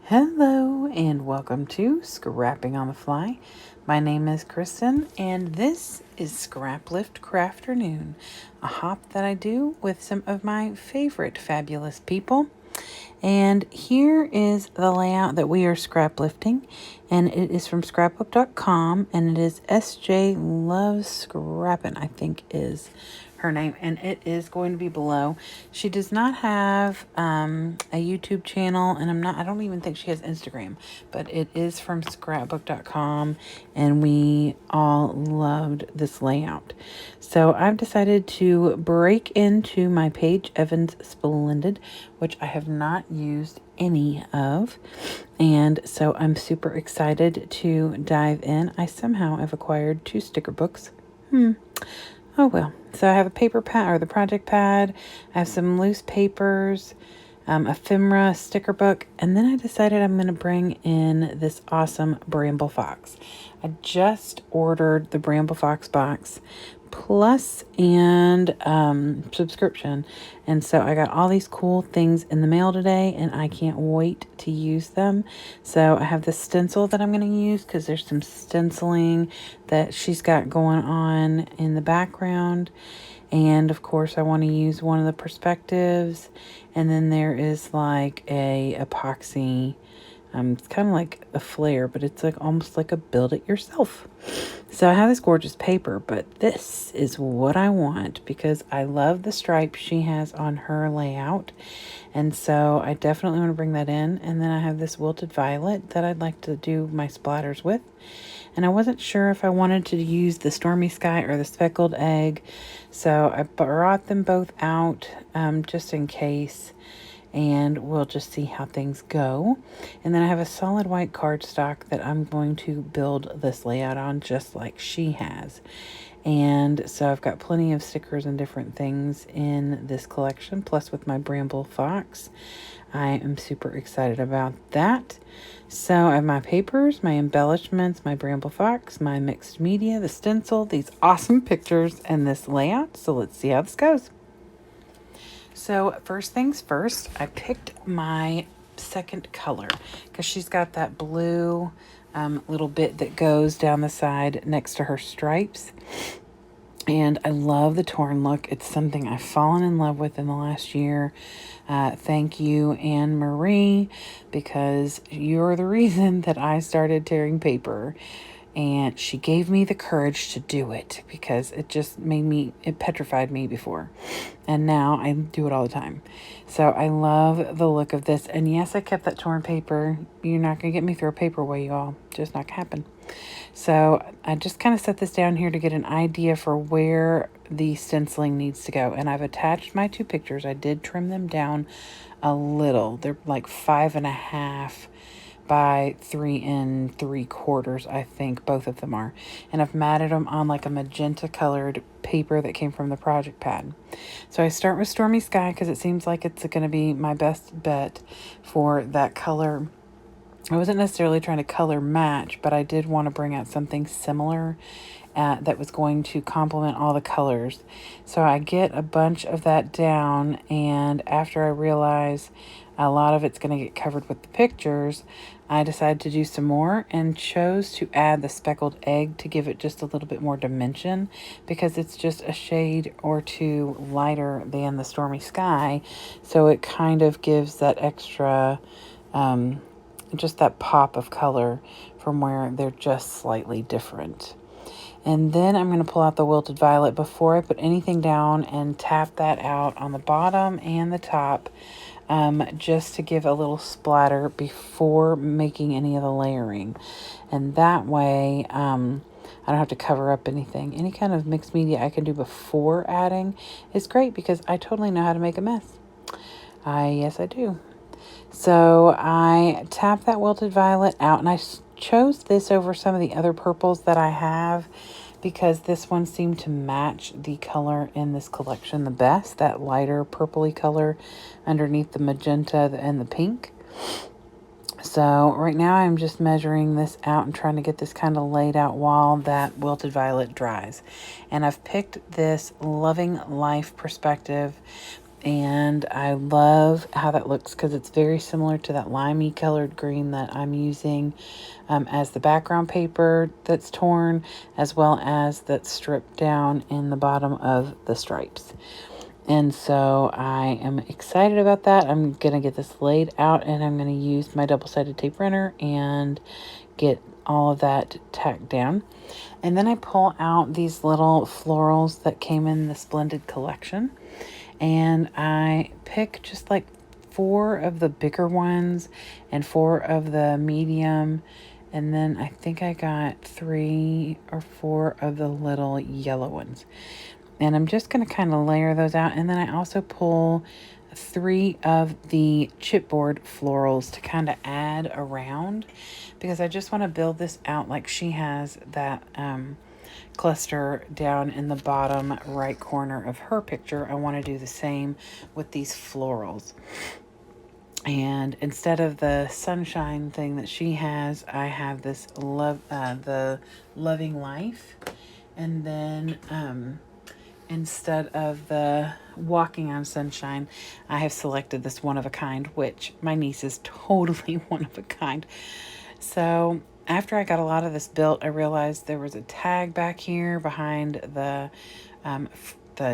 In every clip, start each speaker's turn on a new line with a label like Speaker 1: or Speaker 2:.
Speaker 1: Hello and welcome to Scrapping on the Fly. My name is Kristen and this is Scraplift Crafternoon, a hop that I do with some of my favorite fabulous people. And here is the layout that we are scrap lifting, and it is from scrapbook.com, and it is SJ Luvscrappin, I think is her name, and it is going to be below. She does not have a YouTube channel, and I don't even think she has Instagram, but it is from scrapbook.com, and we all loved this layout. So I've decided to break into my Paige Evans Splendid, which I have not used any of, and so I'm super excited to dive in. I somehow have acquired 2 sticker books. Oh well. So I have a paper pad, or the project pad. I have some loose papers, ephemera, sticker book, and then I decided I'm going to bring in this awesome Bramble Fox. I just ordered the Bramble Fox box plus and subscription, and so I got all these cool things in the mail today, and I can't wait to use them. So I have the stencil that I'm going to use because there's some stenciling that she's got going on in the background. And of course I want to use one of the perspectives, and then there is like a epoxy, it's kind of like a flare, but it's like almost like a build it yourself. So I have this gorgeous paper, but this is what I want because I love the stripes she has on her layout. And so I definitely want to bring that in. And then I have this wilted violet that I'd like to do my splatters with. And I wasn't sure if I wanted to use the stormy sky or the speckled egg. So I brought them both out just in case, and we'll just see how things go. And then I have a solid white cardstock that I'm going to build this layout on just like she has. And so I've got plenty of stickers and different things in this collection, plus with my Bramble Fox. I am super excited about that. So I have my papers, my embellishments, my Bramble Fox, my mixed media, the stencil, these awesome pictures, and this layout. So let's see how this goes. So first things first, I picked my second color because she's got that blue little bit that goes down the side next to her stripes. And I love the torn look. It's something I've fallen in love with in the last year. Thank you, Anne Marie, because you're the reason that I started tearing paper. And she gave me the courage to do it because it just it petrified me before. And now I do it all the time. So I love the look of this. And yes, I kept that torn paper. You're not going to get me through a paper away, y'all. Just not going to happen. So I just kind of set this down here to get an idea for where the stenciling needs to go. And I've attached my 2 pictures. I did trim them down a little. They're like 5.5 by 3 3/4, I think both of them are. And I've matted them on like a magenta colored paper that came from the project pad. So I start with Stormy Sky because it seems like it's going to be my best bet for that color. I wasn't necessarily trying to color match, but I did want to bring out something similar that was going to complement all the colors. So I get a bunch of that down, and after I realize a lot of it's going to get covered with the pictures, I decided to do some more and chose to add the speckled egg to give it just a little bit more dimension because it's just a shade or 2 lighter than the Stormy Sky. So it kind of gives that extra just that pop of color from where they're just slightly different. And then I'm going to pull out the wilted violet before I put anything down and tap that out on the bottom and the top, just to give a little splatter before making any of the layering. And that way I don't have to cover up anything. Any kind of mixed media I can do before adding is great because I totally know how to make a mess. Yes, I do. So I tap that wilted violet out, and I chose this over some of the other purples that I have because this one seemed to match the color in this collection the best, that lighter purpley color underneath the magenta and the pink. So right now I'm just measuring this out and trying to get this kind of laid out while that wilted violet dries. And I've picked this Loving Life perspective And I love how that looks because it's very similar to that limey colored green that I'm using as the background paper that's torn, as well as that's stripped down in the bottom of the stripes. And so I am excited about that. I'm going to get this laid out, and I'm going to use my double-sided tape runner and get all of that tacked down. And then I pull out these little florals that came in the Splendid collection, and I pick just like 4 of the bigger ones and 4 of the medium, and then I think I got 3 or 4 of the little yellow ones. And I'm just going to kind of layer those out. And then I also pull 3 of the chipboard florals to kind of add around, because I just want to build this out like she has that cluster down in the bottom right corner of her picture. I want to do the same with these florals. And instead of the sunshine thing that she has, I have this the loving life. And then instead of the walking on sunshine, I have selected this one of a kind, which my niece is totally one of a kind. So after I got a lot of this built, I realized there was a tag back here behind the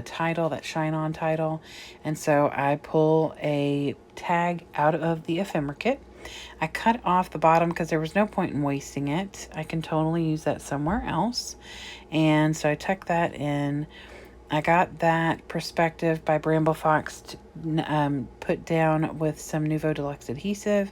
Speaker 1: title, that shine on title. And so I pull a tag out of the ephemera kit. I cut off the bottom because there was no point in wasting it. I can totally use that somewhere else. And so I tuck that in. I got that perspective by Bramble Fox put down with some Nouveau Deluxe adhesive.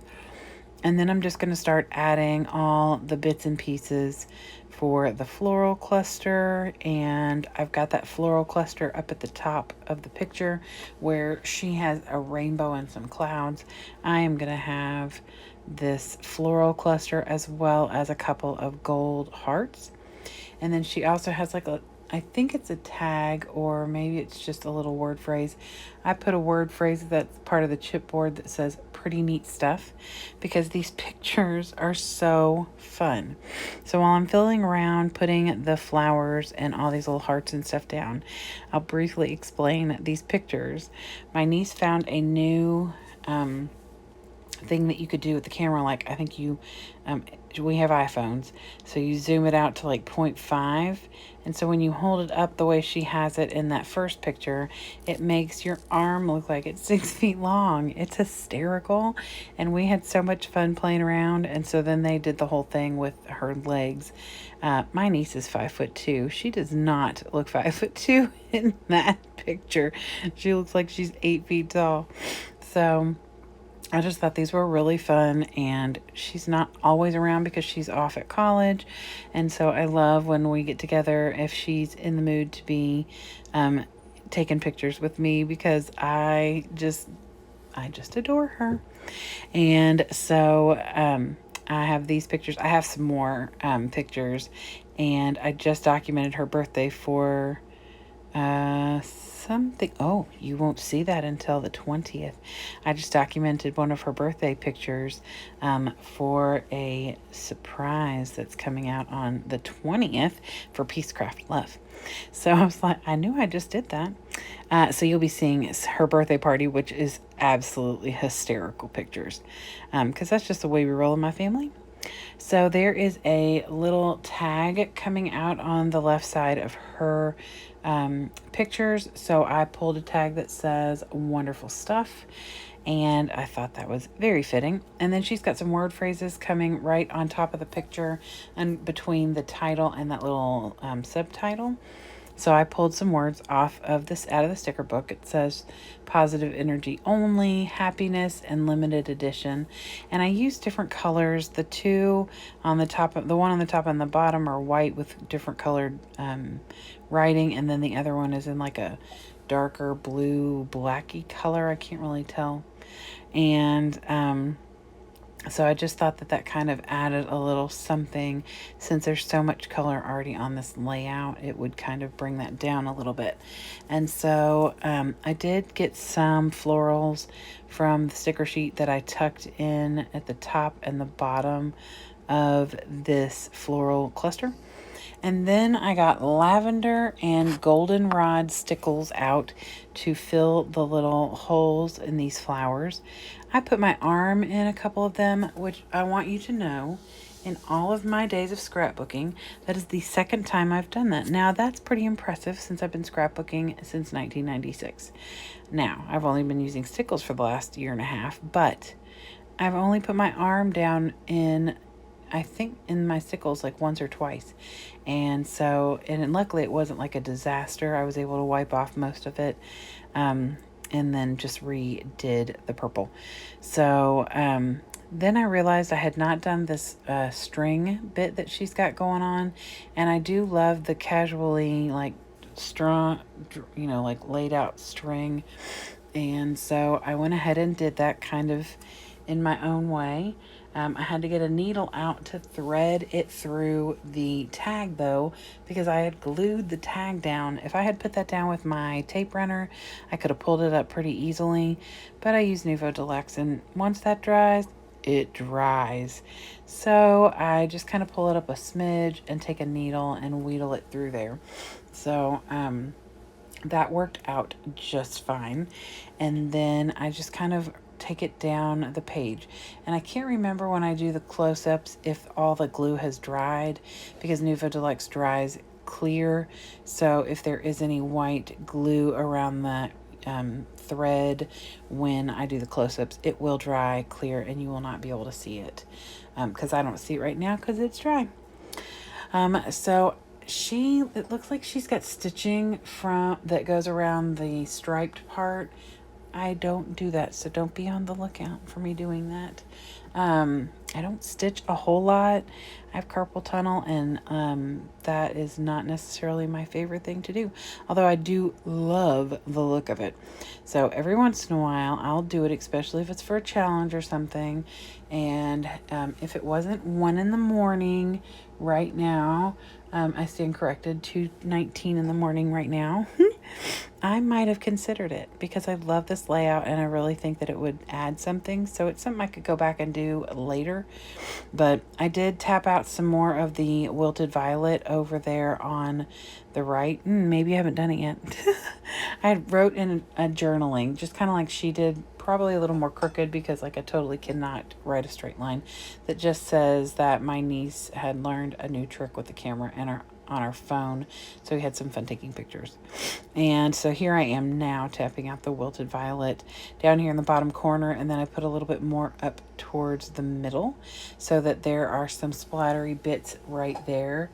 Speaker 1: And then I'm just going to start adding all the bits and pieces for the floral cluster. And I've got that floral cluster up at the top of the picture where she has a rainbow and some clouds. I am going to have this floral cluster as well as a couple of gold hearts. And then she also has like I think it's a tag, or maybe it's just a little word phrase. I put a word phrase that's part of the chipboard that says pretty neat stuff, because these pictures are so fun. So while I'm fiddling around putting the flowers and all these little hearts and stuff down, I'll briefly explain these pictures. My niece found a new thing that you could do with the camera. Like, I think we have iPhones, so you zoom it out to like 0.5, and so when you hold it up the way she has it in that first picture, it makes your arm look like it's 6 feet long. It's hysterical, and we had so much fun playing around. And so then they did the whole thing with her legs. My niece is 5'2". She does not look 5'2" in that picture. She looks like she's 8 feet tall. So I just thought these were really fun, and she's not always around because she's off at college. And so I love when we get together, if she's in the mood to be taking pictures with me, because I just adore her. And so I have these pictures. I have some more pictures, and I just documented her birthday for something. Oh, you won't see that until the 20th. I just documented one of her birthday pictures for a surprise that's coming out on the 20th for Peacecraft Love. So I was like, I knew I just did that. So you'll be seeing her birthday party, which is absolutely hysterical pictures, because that's just the way we roll in my family. So there is a little tag coming out on the left side of her pictures. So I pulled a tag that says wonderful stuff, and I thought that was very fitting. And then she's got some word phrases coming right on top of the picture and between the title and that little subtitle. So I pulled some words off of the sticker book. It says positive energy only, happiness, and limited edition. And I used different colors. The one on the top and the bottom are white with different colored writing, and then the other one is in like a darker blue blacky color. I can't really tell. And so I just thought that kind of added a little something. Since there's so much color already on this layout, it would kind of bring that down a little bit. And so I did get some florals from the sticker sheet that I tucked in at the top and the bottom of this floral cluster. And then I got lavender and goldenrod stickles out to fill the little holes in these flowers. I put my arm in a couple of them, which I want you to know, in all of my days of scrapbooking, that is the second time I've done that. Now, that's pretty impressive since I've been scrapbooking since 1996. Now, I've only been using stickles for the last year and a half, but I've only put my arm down in, I think, in my stickles like once or twice. And so, and luckily it wasn't like a disaster. I was able to wipe off most of it. And then just redid the purple. So, then I realized I had not done this string bit that she's got going on. And I do love the casually like strong, like laid out string. And so I went ahead and did that kind of in my own way. I had to get a needle out to thread it through the tag though, because I had glued the tag down. If I had put that down with my tape runner, I could have pulled it up pretty easily, but I use Nuvo Deluxe, and once that dries, it dries. So I just kind of pull it up a smidge and take a needle and wheedle it through there. So, that worked out just fine. And then I just kind of take it down the page. And I can't remember when I do the close-ups if all the glue has dried, because Nuvo Deluxe dries clear. So if there is any white glue around the thread when I do the close-ups, it will dry clear and you will not be able to see it, because I don't see it right now because it's dry. So it looks like she's got stitching that goes around the striped part. I don't do that, so don't be on the lookout for me doing that. I don't stitch a whole lot. I have carpal tunnel, and that is not necessarily my favorite thing to do, although I do love the look of it. So every once in a while I'll do it, especially if it's for a challenge or something. And if it wasn't 1 in the morning right now, I stand corrected, 2:19 in the morning right now, I might have considered it, because I love this layout and I really think that it would add something. So it's something I could go back and do later. But I did tap out some more of the wilted violet over there on the right. Maybe I haven't done it yet. I wrote in a journaling, just kind of like she did, probably a little more crooked because like I totally cannot write a straight line, that just says that my niece had learned a new trick with the camera and on our phone, so we had some fun taking pictures. And so here I am now tapping out the wilted violet down here in the bottom corner, and then I put a little bit more up towards the middle so that there are some splattery bits right there.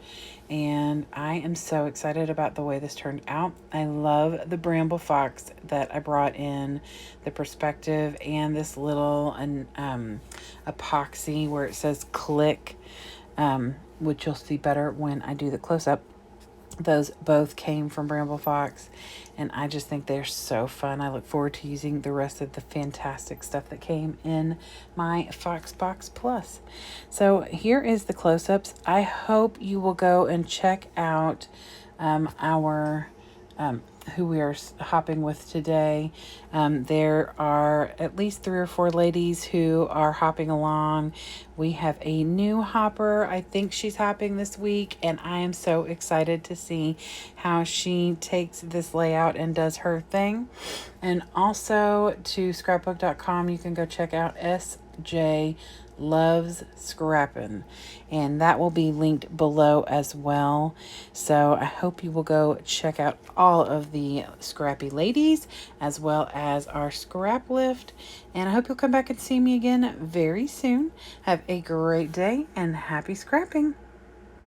Speaker 1: And I am so excited about the way this turned out. I love the bramble fox that I brought in, the perspective, and this little epoxy where it says click, which you'll see better when I do the close-up. Those both came from Bramble Fox, and I just think they're so fun. I look forward to using the rest of the fantastic stuff that came in my Fox Box Plus. So here is the close-ups. I hope you will go and check out our who we are hopping with today. There are at least 3 or 4 ladies who are hopping along. We have a new hopper. I think she's hopping this week, and I am so excited to see how she takes this layout and does her thing. And also to scrapbook.com, you can go check out SJ Luvscrappin, and that will be linked below as well. So I hope you will go check out all of the scrappy ladies as well as our Scraplift, and I hope you'll come back and see me again very soon. Have a great day and happy scrapping.